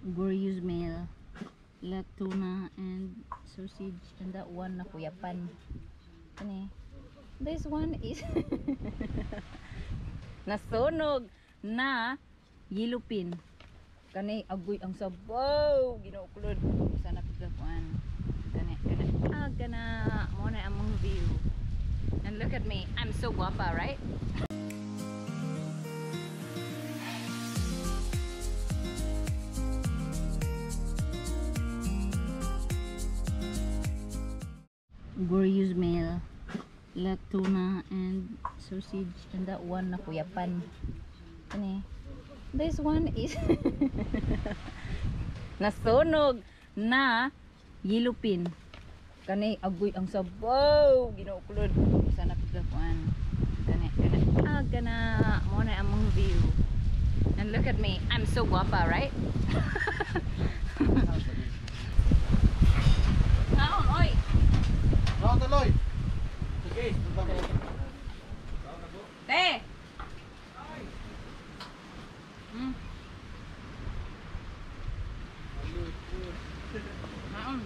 Gorius meal, tuna and sausage, and that one na kuyapan. Kani. This one is nasunog na yilupin. Kani agoy ang sabaw ginauklod sana pagkuan. Kani mo na among view. And look at me, I'm so guapa, right? Gorius meal, tuna and sausage, and that one na kuyapan. Kani. This one is nasunog na yilupin. Kani agoy ang sabaw ginauklod sana pagkuan. Kani mo na among view. And look at me, I'm so guapa, right? Naon oy. Naon taloy. Okay, Te. Naon.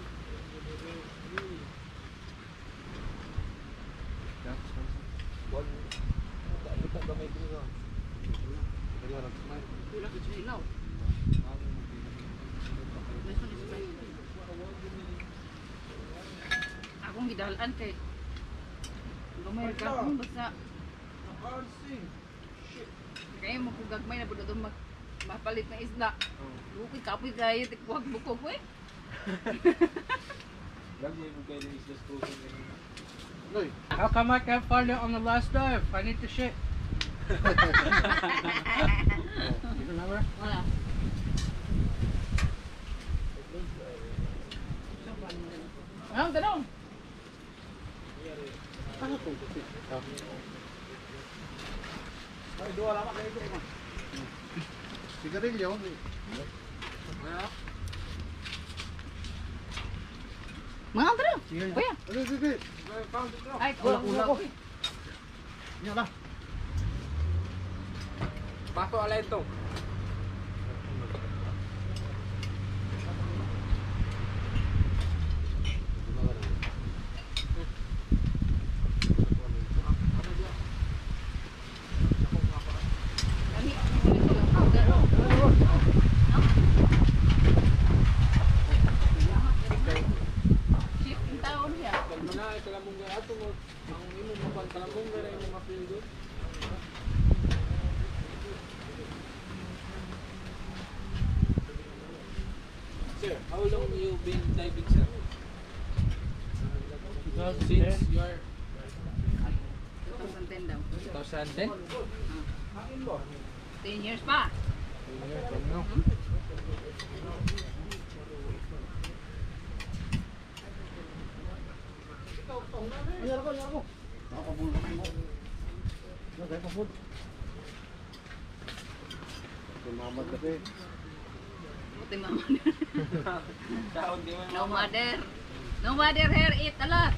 Akong gidalan kay gamay ka kung basta kaya mo kung gagmay na pud itong mapalit na isda. Bukid kapoy kayo tikwag bukog eh. How come I can't find it on the last dive? I need to shit. You remember? Wala. Ang tanong. ay dua lama kayo ito. Sigarilyo. Mga tanong. Kuya. Sige. Ay, ulang-ulang ko. Nya lah. Pato alay ito. Sir, how long you been diving, sir? Since you are 2010 daw. 2010? 10 years pa. 10 years from now. Ayar ko. Nakapabul ko mo. Nagay pa food. Mamad kasi. Buti mama. No mother. No mother here eat a lot.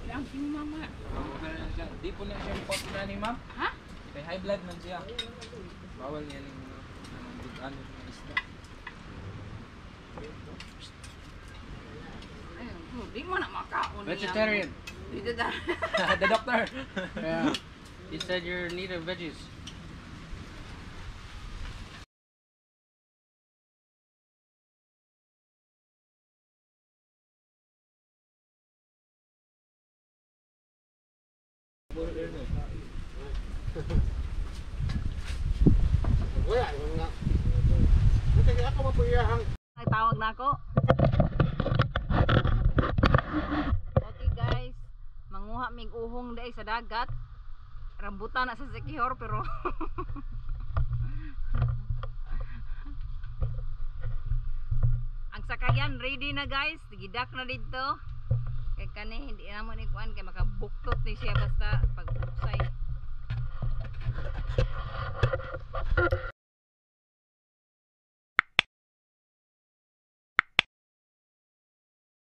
Lang si mama. Di po na siya report na ni ma'am. Ha? Kay high blood man siya. Bawal niya yung ano ng isda. Ayun, di mo na makaon. Vegetarian. Vegetarian. The doctor. Yeah. He said you're in need of veggies. Wala nga. Kasi ako mapuyahang. Ay, tawag na ako. Okay guys, manguha mig uhong dai sa dagat. Rambutan na sa Sikihor pero ang sakayan ready na guys, gidak na dito. Kay kani hindi na mo ni kuan kay makabuktot ni siya basta pagbuksay.